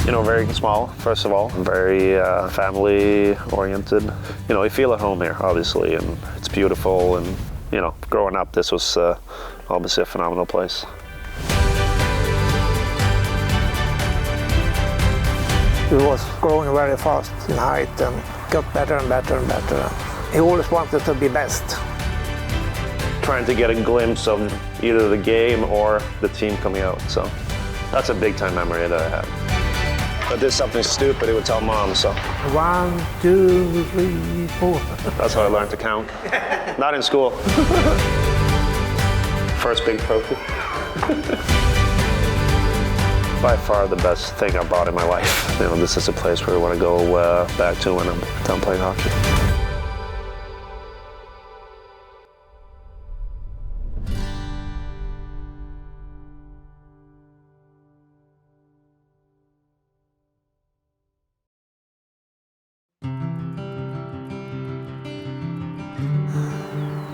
You know, very small, first of all, very family-oriented. You know, you feel at home here, obviously, and it's beautiful. And, you know, growing up, this was obviously a phenomenal place. He was growing very fast in height and got better and better and better. He always wanted to be best. Trying to get a glimpse of either the game or the team coming out, so that's a big-time memory that I have. But did something stupid, he would tell mom, so. 1, 2, 3, 4. That's how I learned to count. Not in school. First big trophy. By far the best thing I bought in my life. You know, this is a place where I want to go back to when I'm done playing hockey.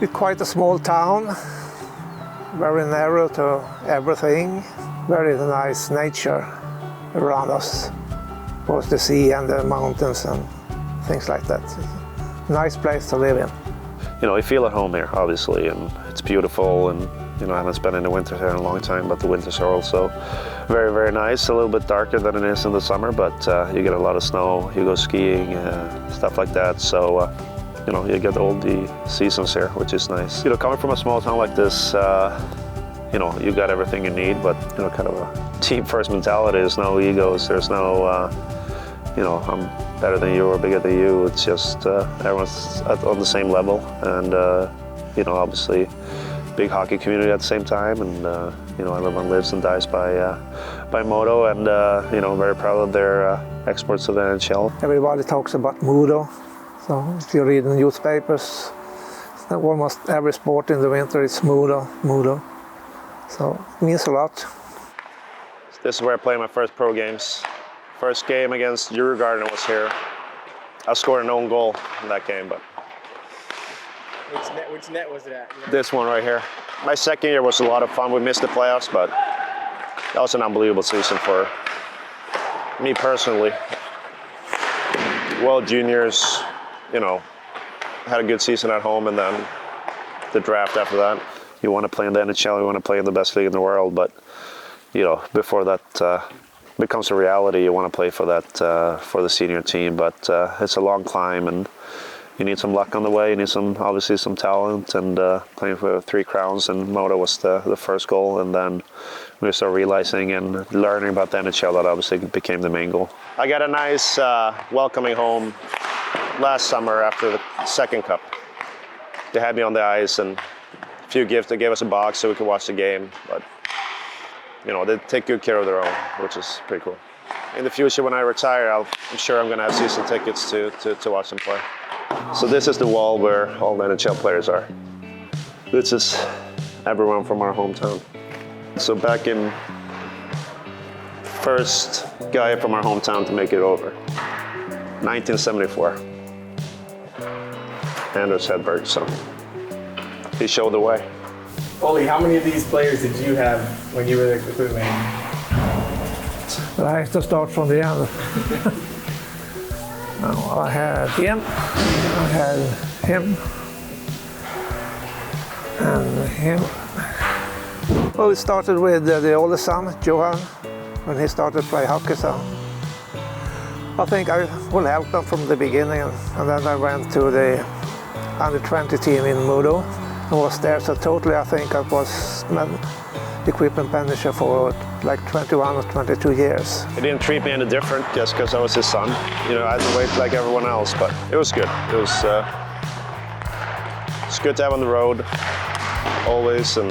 It's quite a small town, very narrow to everything, very nice nature around us, both the sea and the mountains and things like that. Nice place to live in. You know, you feel at home here, obviously, and it's beautiful, and you know, I haven't spent any winter here in a long time, but the winters are also very, very nice. A little bit darker than it is in the summer, but you get a lot of snow, you go skiing, stuff like that, so you know, you get all the seasons here, which is nice. You know, coming from a small town like this, you know, you got everything you need, but, you know, kind of a team-first mentality. There's no egos, there's no, you know, I'm better than you or bigger than you. It's just everyone's on the same level, and, you know, obviously, big hockey community at the same time, and, you know, everyone lives and dies by MoDo, and, you know, I'm very proud of their exports to the NHL. Everybody talks about MoDo. So if you read the newspapers, almost every sport in the winter is MoDo. So it means a lot. This is where I played my first pro games. First game against Djurgården was here. I scored an own goal in that game, but. Which net was it at? This one right here. My second year was a lot of fun. We missed the playoffs, but that was an unbelievable season for me personally. World Juniors, you know, had a good season at home, and then the draft after that. You want to play in the NHL, you want to play in the best league in the world, but, you know, before that becomes a reality, you want to play for that, for the senior team, but it's a long climb, and you need some luck on the way, you need obviously some talent, and playing for 3 Crowns, and MoDo was the first goal, and then we started realizing and learning about the NHL. That obviously became the main goal. I got a nice welcoming home last summer after the second cup. They had me on the ice, and a few gifts. They gave us a box so we could watch the game, but you know, they take good care of their own, which is pretty cool. In the future, when I retire, I'm sure I'm going to have season tickets to watch them play. So this is the wall where all the NHL players are. This is everyone from our hometown. So back in, first guy from our hometown to make it over, 1974. Anders Hedberg, so he showed the way. Oli, how many of these players did you have when you were the equipment? Well, I have to start from the end. Now, I had him, I had him, and him. Well, we started with the oldest son, Johan, when he started to play hockey, so I think I will help them from the beginning, and then I went to the under-20 team in MoDo and was there, so totally I think I was equipment manager for like 21 or 22 years. He didn't treat me any different just because I was his son. You know, I had to wait like everyone else, but it was good. It was it's good to have on the road always, and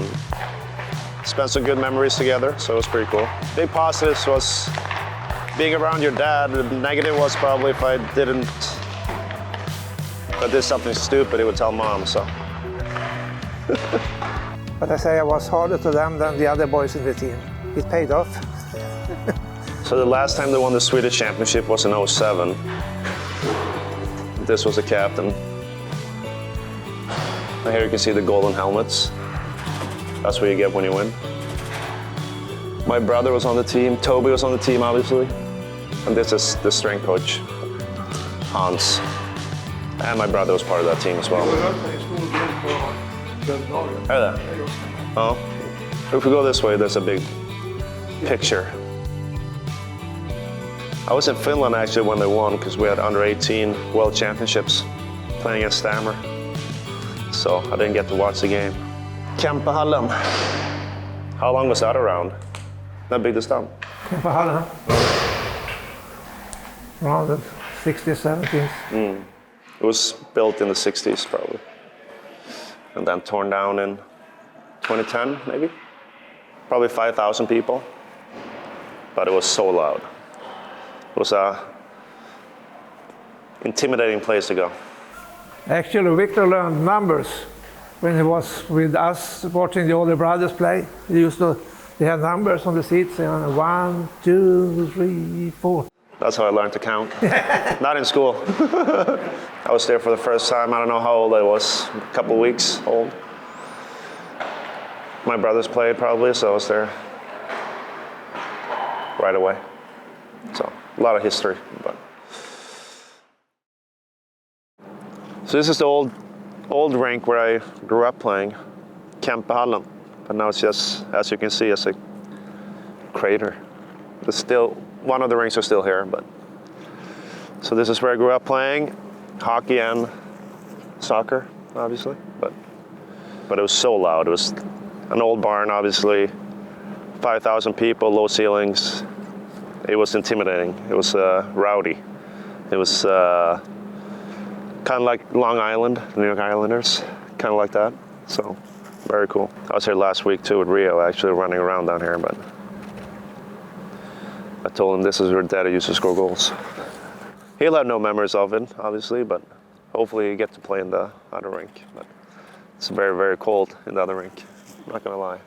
spent some good memories together, so it was pretty cool. Big positives was being around your dad. The negative was probably if I did something stupid, he would tell mom, so. But I say I was harder to them than the other boys in the team. It paid off. So the last time they won the Swedish championship was in 2007. This was the captain. And here you can see the golden helmets. That's what you get when you win. My brother was on the team. Toby was on the team, obviously. And this is the strength coach, Hans. And my brother was part of that team as well. Hey there. Oh. If we go this way, there's a big picture. I was in Finland actually when they won because we had under 18 World Championships playing against Stammer. So I didn't get to watch the game. Kempevallen. How long was that around? När byggdes den? Kempevallen. Around the 60s, 70s. It was built in the 60s probably. And then torn down in 2010 maybe. Probably 5,000 people. But it was so loud. It was a intimidating place to go. Actually, Victor learned numbers when he was with us watching the older brothers play. They had numbers on the seats, 1, 2, 3, 4. That's how I learned to count. Not in school. I was there for the first time. I don't know how old I was, a couple weeks old. My brothers played probably, so I was there right away. So a lot of history. So this is the old rink where I grew up playing, Kempevallen. But now it's just, as you can see, it's a crater. There's still, one of the rinks are still here, but. So this is where I grew up playing, hockey and soccer, obviously. But it was so loud. It was an old barn, obviously, 5,000 people, low ceilings. It was intimidating. It was rowdy. It was kind of like Long Island, the New York Islanders, kind of like that. So very cool. I was here last week too with Rio, actually running around down here, but I told him this is where Daddy used to score goals. He'll have no memories of it, obviously, but hopefully he gets to play in the other rink. But it's very, very cold in the other rink, I'm not gonna lie.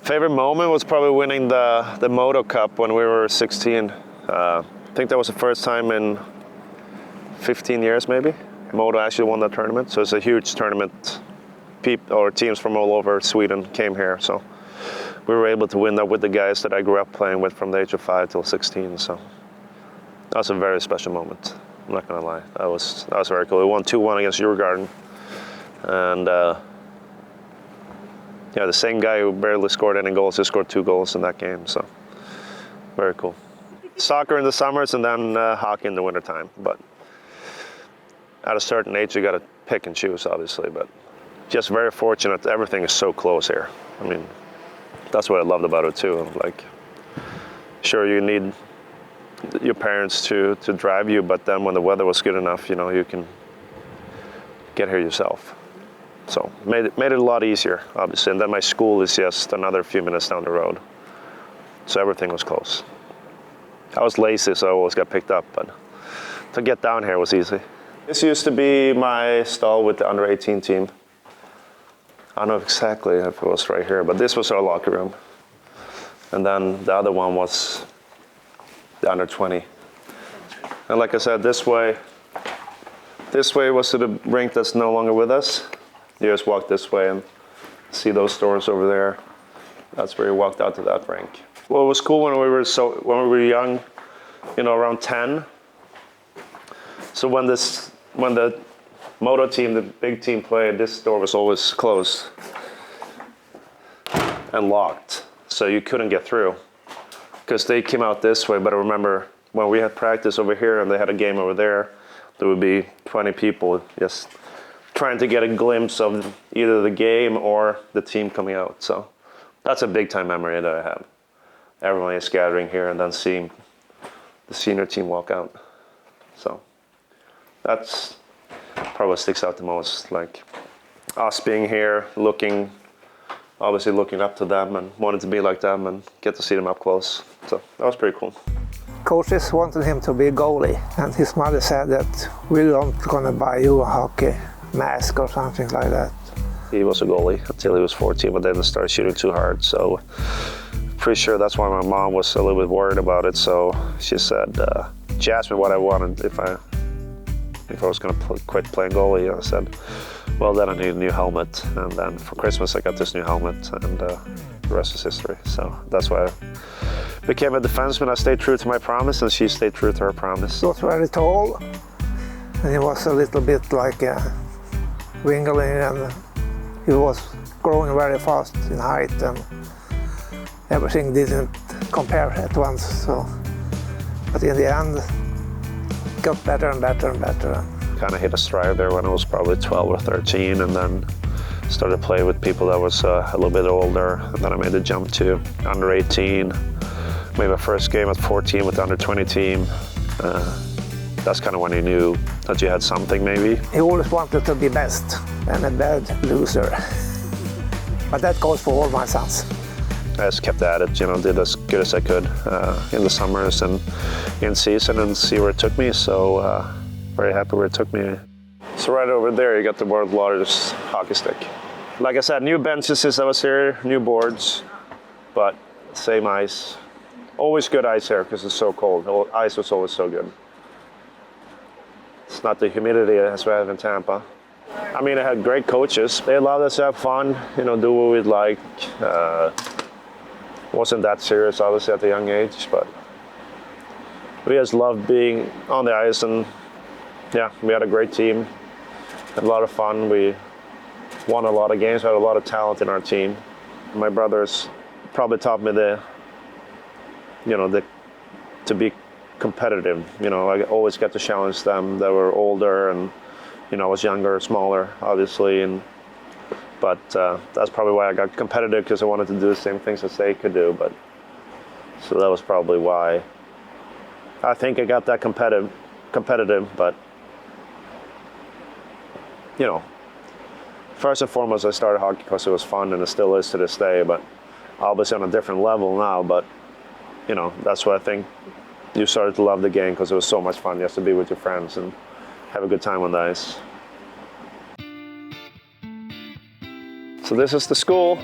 Favorite moment was probably winning the MoDo Cup when we were 16. I think that was the first time in 15 years maybe. MoDo actually won that tournament, so it's a huge tournament. Teams from all over Sweden came here, so we were able to win that with the guys that I grew up playing with from the age of 5 till 16. So that was a very special moment. I'm not gonna lie, that was very cool. We won 2-1 against Djurgården, and the same guy who barely scored any goals just scored 2 goals in that game. So very cool. Soccer in the summers and then hockey in the wintertime. But at a certain age, you got to pick and choose, obviously. But just very fortunate that everything is so close here. I mean, that's what I loved about it too. Like, sure, you need your parents to drive you, but then when the weather was good enough, you can get here yourself. So made it a lot easier, obviously. And then my school is just another few minutes down the road. So everything was close. I was lazy, so I always got picked up, but to get down here was easy. This used to be my stall with the under 18 team. I don't know exactly if it was right here, but this was our locker room. And then the other one was the under 20. And like I said, this way was to the rink that's no longer with us. You just walk this way and see those stores over there. That's where you walked out to that rink. Well, it was cool when we were young, around 10. So when the MoDo team, the big team played, this door was always closed and locked, so you couldn't get through because they came out this way. But I remember when we had practice over here and they had a game over there, there would be 20 people just trying to get a glimpse of either the game or the team coming out. So that's a big time memory that I have. Everyone is gathering here and then seeing the senior team walk out. So that's probably what sticks out the most, like us being here, obviously looking up to them and wanting to be like them and get to see them up close. So that was pretty cool. Coaches wanted him to be a goalie, and his mother said that we're not gonna buy you a hockey mask or something like that. He was a goalie until he was 14, but then started shooting too hard. So pretty sure that's why my mom was a little bit worried about it. So she said, she asked me what I wanted if I was going to quit playing goalie. I said, well, then I need a new helmet. And then for Christmas, I got this new helmet, and the rest is history. So that's why I became a defenseman. I stayed true to my promise, and she stayed true to her promise. He was very tall, and he was a little bit like wingling, and he was growing very fast in height, and everything didn't compare at once. So, but in the end, it got better and better and better. Kind of hit a stride there when I was probably 12 or 13, and then started playing with people that was a little bit older, and then I made the jump to under 18. Made my first game at 14 with the under 20 team. That's kind of when you knew that you had something, maybe. He always wanted to be best and a bad loser. But that goes for all my sons. I just kept at it, you know, did as good as I could in the summers and in season, and see where it took me. So very happy where it took me. So right over there, you got the world's largest hockey stick. Like I said, new benches since I was here, new boards, but same ice. Always good ice here because it's so cold. The ice was always so good. It's not the humidity as we have in Tampa. I mean, I had great coaches. They allowed us to have fun, you know, do what we'd like. Wasn't that serious, obviously, at a young age, but we just loved being on the ice, and yeah, we had a great team. Had a lot of fun. We won a lot of games. We had a lot of talent in our team. My brothers probably taught me to be competitive. You know, I always got to challenge them. They were older, and you know, I was younger, smaller, obviously, but that's probably why I got competitive, because I wanted to do the same things as they could do. But so that was probably why I think I got that competitive. But you know, first and foremost, I started hockey because it was fun, and it still is to this day. But obviously on a different level now. But you know, that's why I think you started to love the game, because it was so much fun just to be with your friends and have a good time on the ice. So this is the school.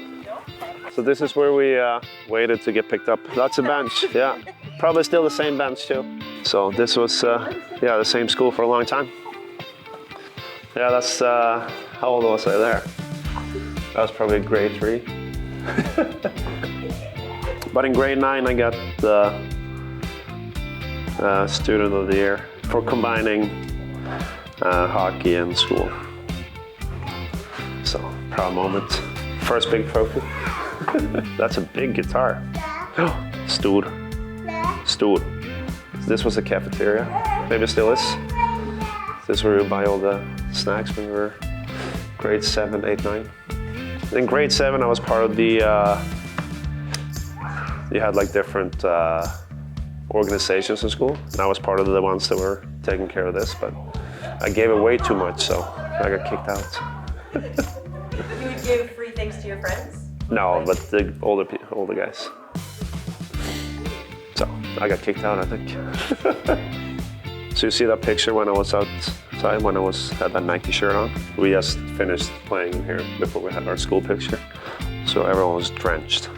So this is where we waited to get picked up. That's a bench, yeah. Probably still the same bench too. So this was, the same school for a long time. Yeah, that's, how old was I there? That was probably grade 3. But in grade 9, I got the Student of the Year for combining hockey and school. So, proud moment. First big trophy. That's a big guitar. Stor. This was the cafeteria. Maybe it still is. This is where we buy all the snacks when we were grade 7, 8, 9. In grade 7, I was part of the you had like different organizations in school, and I was part of the ones that were taking care of this, but I gave away too much, so I got kicked out. You would give free things to your friends? No, but the older guys. So I got kicked out, I think. So you see that picture when I was outside, when I had that Nike shirt on? We just finished playing here before we had our school picture, so everyone was drenched.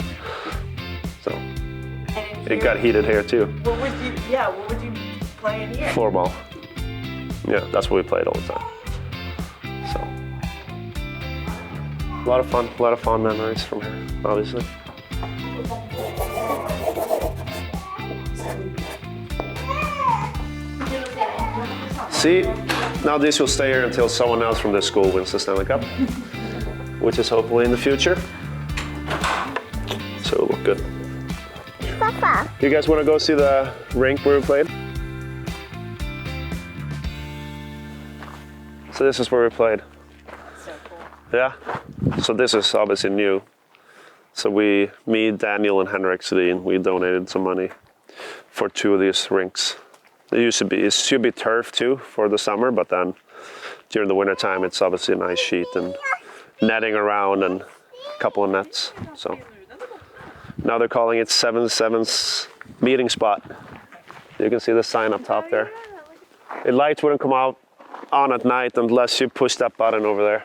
So it got heated here too. What would you play in here? Floorball. Yeah, that's what we played all the time. So a lot of fun memories from here, obviously. See, now this will stay here until someone else from this school wins the Stanley Cup, which is hopefully in the future. So it'll look good. Papa. You guys want to go see the rink where we played? So this is where we played. So cool. Yeah. So this is obviously new. So me, Daniel, and Henrik Sedin, we donated some money for 2 of these rinks. It should be turf too for the summer, but then during the winter time, it's obviously a nice sheet and netting around and a couple of nets. So now they're calling it 7-7's meeting spot. You can see the sign up top there. The lights wouldn't come out on at night unless you push that button over there.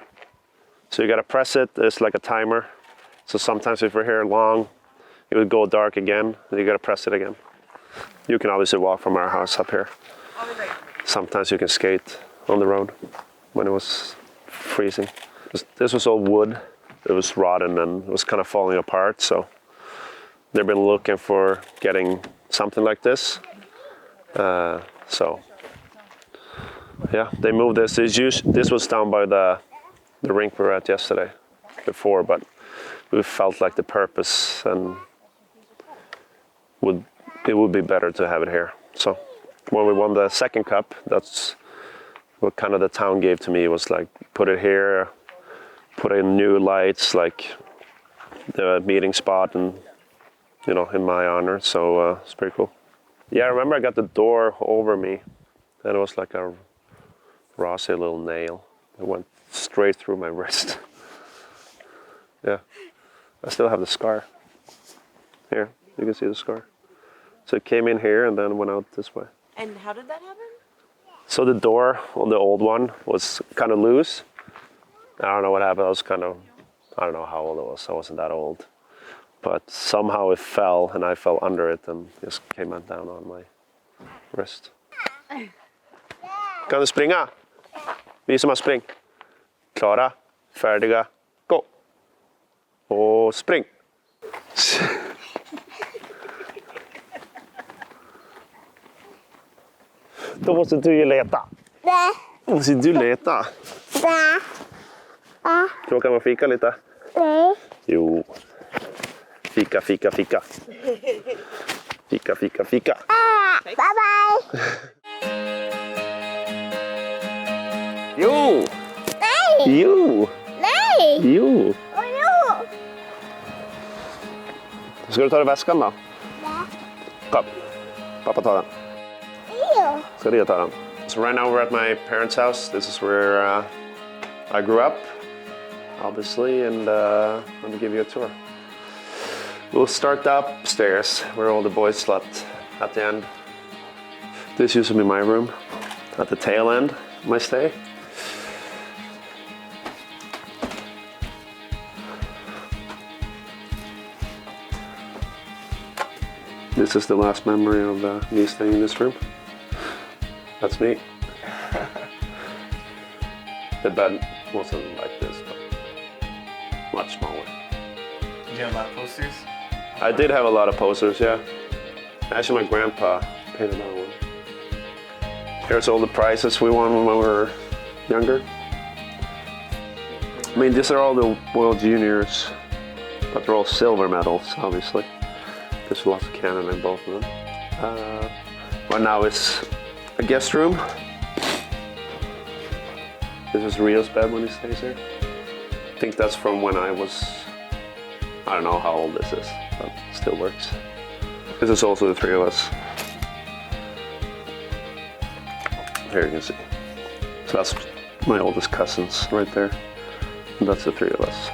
So you gotta press it, it's like a timer. So sometimes if we're here long, it would go dark again, and you gotta press it again. You can obviously walk from our house up here. Sometimes you can skate on the road when it was freezing. This was all wood. It was rotten and it was kind of falling apart, so they've been looking for getting something like this. So yeah, they moved this. This was down by the rink we were at yesterday before, but we felt like the purpose and it would be better to have it here. So when we won the second cup, that's what kind of the town gave to me, was like, put it here, put in new lights, like the meeting spot, and you know, in my honor. So it's pretty cool. Yeah, I remember I got the door over me, and it was like a Rossi little nail. It went straight through my wrist. Yeah, I still have the scar. Here, you can see the scar. So it came in here and then went out this way. And how did that happen? So the door on the old one was kind of loose. I don't know what happened. I don't know how old I was. I wasn't that old. But somehow it fell and I fell under it and just came down on my wrist. Kan du springa? Visa mig spring. Klara, färdiga, gå. Och spring. Då måste du ju leta. Nej. Måste du leta? Nej. Ska vi åka och fika lite? Nej. Jo. Fika, fika, fika. Fika, fika, fika. Bye bye. Jo! Nej. Jo! Nej. Jo! Och jo. Ska du ta dig väskan då? Nej. Kom. Pappa tar den. Jo. Ska du ta den? So right now we're at my parents' house. This is where I grew up, obviously, and let me give you a tour. We'll start upstairs where all the boys slept at the end. This used to be my room at the tail end of my stay. This is the last memory of me staying in this room. That's me. The bed wasn't like this, but much smaller. Did you have a lot of posters? I did have a lot of posters, yeah. Actually, my grandpa painted that one. Here's all the prizes we won when we were younger. I mean, these are all the World Juniors, but they're all silver medals, obviously. There's lots of cannon in both of them. But now it's a guest room. This is Rio's bed when he stays here. I think that's from when I don't know how old this is, but it still works. This is also the three of us. Here you can see. So that's my oldest cousins right there. And that's the three of us.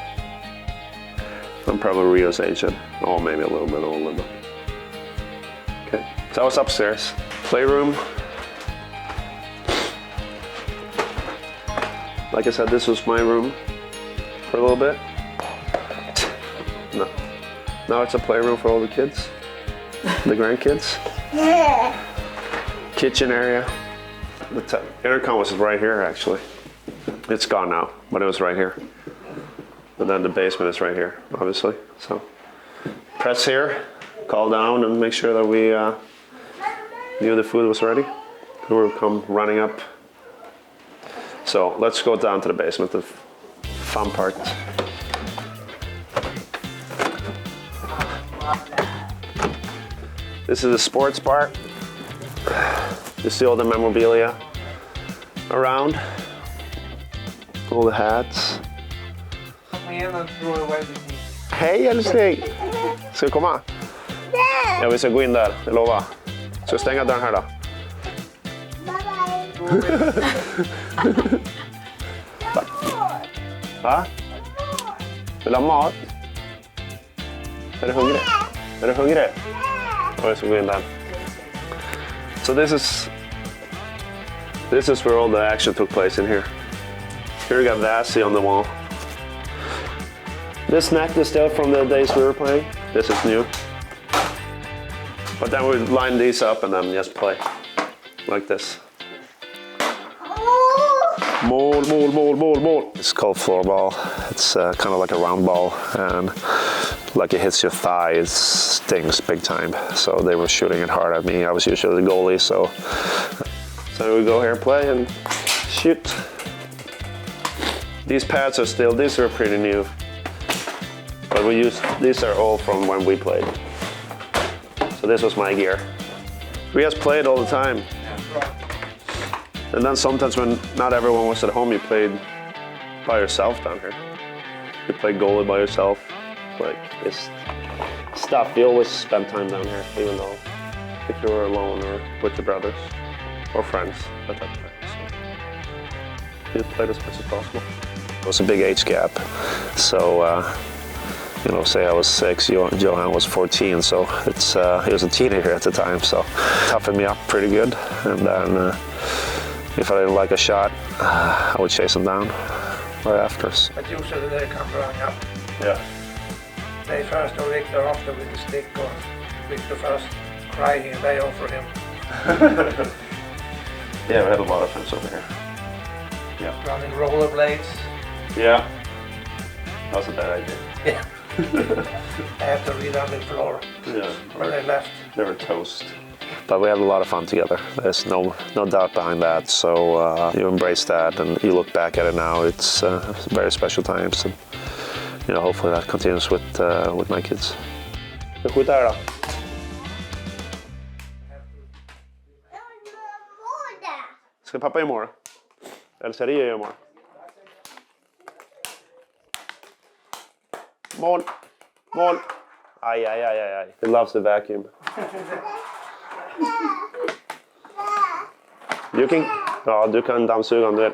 I'm probably Rio's age, or maybe a little bit older. But okay, so I was upstairs. Playroom. Like I said, this was my room for a little bit. No. Now it's a playroom for all the kids, the grandkids. Kitchen area. The intercom was right here, actually. It's gone now, but it was right here. And then the basement is right here, obviously. So press here, call down, and make sure that we knew the food was ready. We would come running up. So let's go down to the basement, the fun part. This is a sports bar. You see all the memorabilia around, all the hats. Hej älskling! Ska vi komma? Ja, vi ska gå in där, jag lovar. Ska jag stänga dörren här då? Bye bye. Va? Vill du ha mat? Är du hungrig? Är du hungrig? Ja, vi ska gå in där. So this is where all the action took place in here. Here we got Vasi on the wall. This net is still from the days we were playing. This is new. But then we line these up and then just play like this. Mål. It's called floorball. It's kind of like a round ball, and like it hits your thigh, it stings big time. So they were shooting it hard at me. I was usually the goalie, so we go here and play and shoot. These pads these are pretty new, but these are all from when we played. So this was my gear. We just played all the time. And then sometimes when not everyone was at home, you played by yourself down here. You played goalie by yourself. Like this stuff, you always spend time down here, even though if you were alone or with your brothers or friends at that time. So you played as much as possible. It was a big age gap. So, you know, say I was 6, Johan was 14, so he was a teenager at the time, so toughened me up pretty good. And then if I didn't like a shot, I would chase him down right after. But usually they come running up. Yeah. They first or Victor after with the stick, or Victor first crying and they offer him. Yeah, we had a lot of friends over here. Yeah. Running rollerblades. Yeah. That was a bad idea. Yeah. They have to read on the floor Yeah. where they left. They were toast. But we had a lot of fun together. There's no doubt behind that. So you embrace that and you look back at it now. It's very special times. And, you know, hopefully that continues with my kids. Skjut där då. Ska pappa göra mål? Eller ska Ria göra mål? Mål! Mål! Aj, aj, aj, aj. He loves the vacuum. Du kan dammsuga om du vill.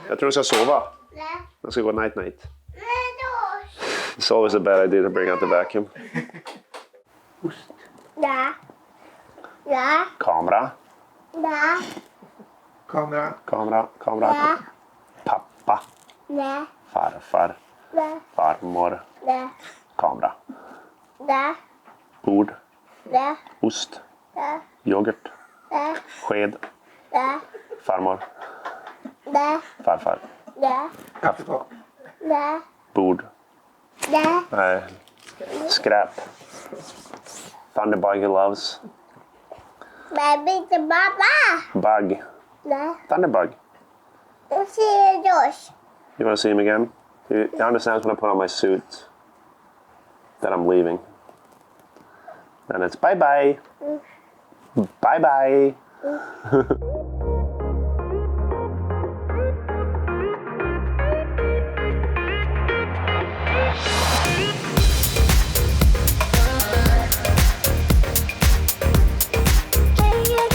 Jag tror du ska sova. Jag ska gå night night. It's always a bad idea to bring out the vacuum. Ja. Ja. Kamera. Ja. Kamera. Kamera. Kamera. Ja. Pappa. Ja. Farfar. Ja. Farmor. Ja. Kamera. Ja. Bord. Ja. Ost. Ja. Yoghurt. Ja. Sked. Ja. Farmor. Ja. Farfar. Ja. Kaffekopp. Ja. Bord. Ja. Nej. Skräp. Thunderbug he loves. Baby to Baba. Bug. Ja. Thunderbug. See Josh. You want to see him again? He understands when I put on my suit that I'm leaving. And it's bye-bye. Bye-bye.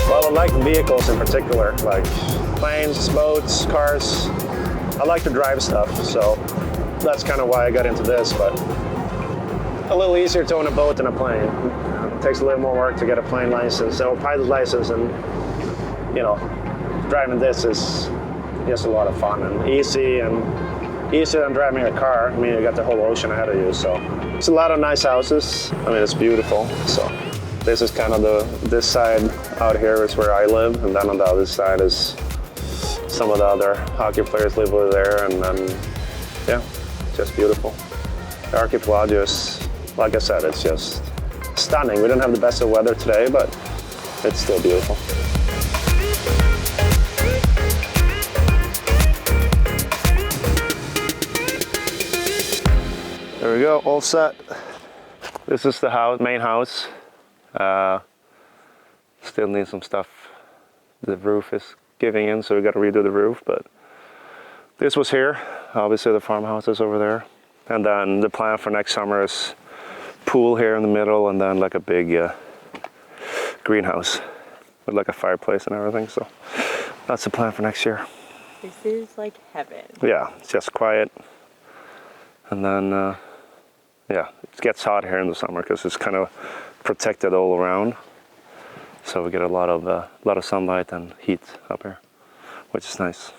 Well, I like vehicles in particular, like planes, boats, cars. I like to drive stuff, so that's kind of why I got into this, but a little easier to own a boat than a plane. It takes a little more work to get a plane license or pilot license, and you know, driving this is just a lot of fun and easier than driving a car. I mean, you got the whole ocean ahead of you, so it's a lot of nice houses. I mean, it's beautiful. So this is kind of this side out here is where I live, and then on the other side is some of the other hockey players live over there, and then yeah, just beautiful. The archipelago is, like I said, it's just stunning. We didn't have the best of weather today, but it's still beautiful. There we go, all set. This is the house, main house. Still need some stuff. The roof is giving in, so we got to redo the roof, but this was here. Obviously the farmhouse is over there. And then the plan for next summer is pool here in the middle, and then like a big greenhouse with like a fireplace and everything. So that's the plan for next year. This is like heaven. Yeah, it's just quiet. And then, yeah, it gets hot here in the summer because it's kind of protected all around. So we get a lot of sunlight and heat up here, which is nice.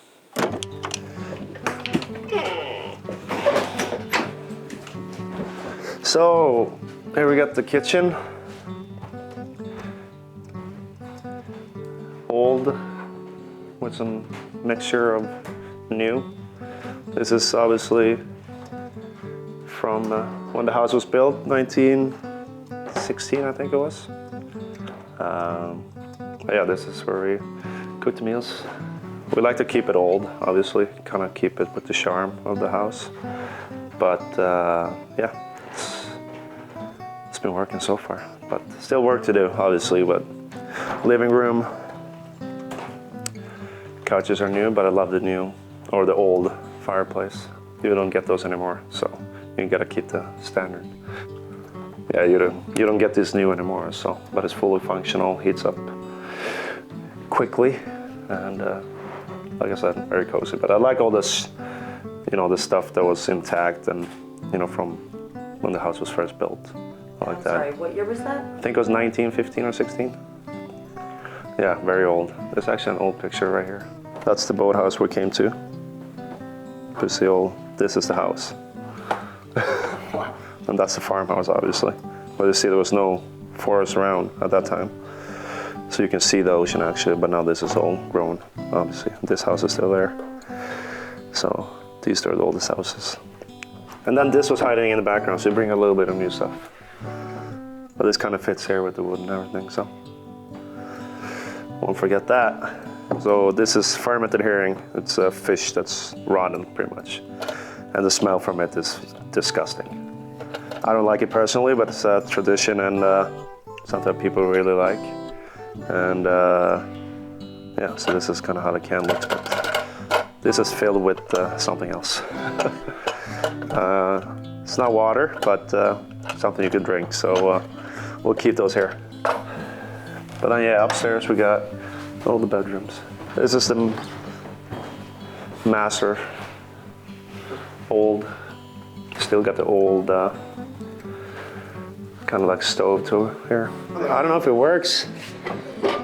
So here we got the kitchen. with some mixture of new. This is obviously from when the house was built, 1916 I think it was. Yeah, this is where we cook the meals. We like to keep it old, obviously, kind of keep it with the charm of the house. But yeah, it's been working so far. But still work to do, obviously. But living room, couches are new, but I love the new or the old fireplace. You don't get those anymore, so you gotta keep the standard. Yeah, you don't get this new anymore. So, but it's fully functional, heats up quickly, and like I said, very cozy. But I like all this, you know, the stuff that was intact and, you know, from when the house was first built. I like that. Sorry, what year was that? I think it was 1915 or 16. Yeah, very old. There's actually an old picture right here. That's the boathouse we came to. This is the house. And that's the farmhouse, obviously. But you see there was no forest around at that time. So you can see the ocean actually, but now this is all grown, obviously. This house is still there. So these are the oldest houses. And then this was hiding in the background, so you bring a little bit of new stuff. But this kind of fits here with the wood and everything, so won't forget that. So this is fermented herring. It's a fish that's rotten, pretty much. And the smell from it is disgusting. I don't like it personally, but it's a tradition and something people really like. And yeah, so this is kind of how the can looks, but this is filled with something else. It's not water, but something you could drink, so we'll keep those here. But then yeah, upstairs we got all the bedrooms. This is the master, old, still got the old kind of like stove to here. I don't know if it works,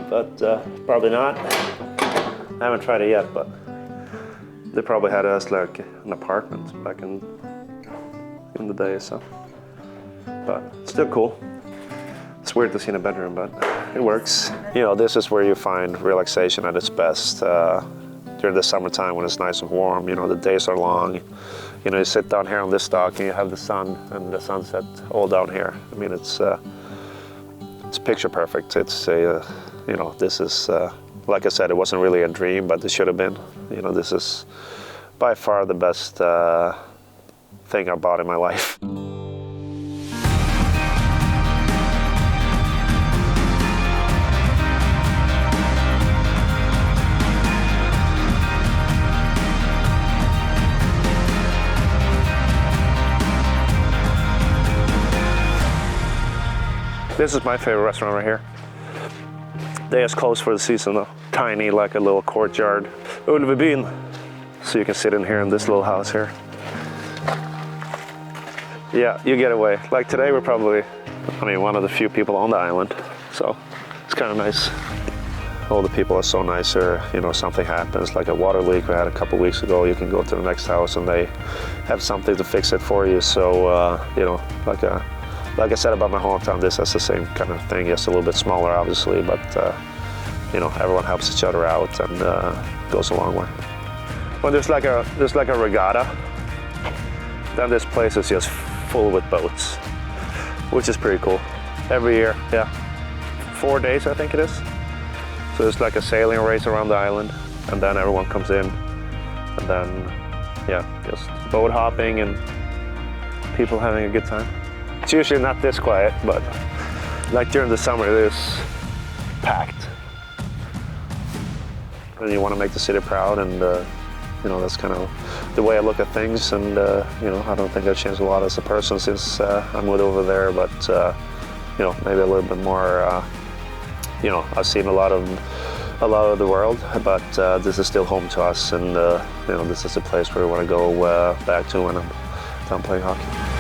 but probably not. I haven't tried it yet, but they probably had us like an apartment back in the day, so. But still cool. It's weird to see in a bedroom, but it works. You know, this is where you find relaxation at its best. During the summertime when it's nice and warm, you know, the days are long. You know, you sit down here on this dock and you have the sun and the sunset all down here. I mean, it's picture perfect. It's a, you know, this is, like I said, it wasn't really a dream, but it should have been. You know, this is by far the best thing I bought in my life. This is my favorite restaurant right here. They is closed for the season though. Tiny, like a little courtyard. Ulvebyn. So you can sit in here in this little house here. Yeah, you get away. Like today we're probably, I mean, one of the few people on the island. So it's kind of nice. All the people are so nice here. You know, something happens, like a water leak we had a couple weeks ago. You can go to the next house and they have something to fix it for you. So, you know, like I said about my hometown, this is the same kind of thing, just a little bit smaller, obviously, but you know, everyone helps each other out and goes a long way. When there's like a regatta, then this place is just full with boats, which is pretty cool. Every year, yeah, 4 days I think it is. So it's like a sailing race around the island, and then everyone comes in, and then yeah, just boat hopping and people having a good time. It's usually not this quiet, but like during the summer it is packed. And you want to make the city proud, and you know, that's kind of the way I look at things. And you know, I don't think I've changed a lot as a person since I moved over there, but you know, maybe a little bit more. You know, I've seen a lot of the world, but this is still home to us, and you know, this is a place where we want to go back to when I'm done playing hockey.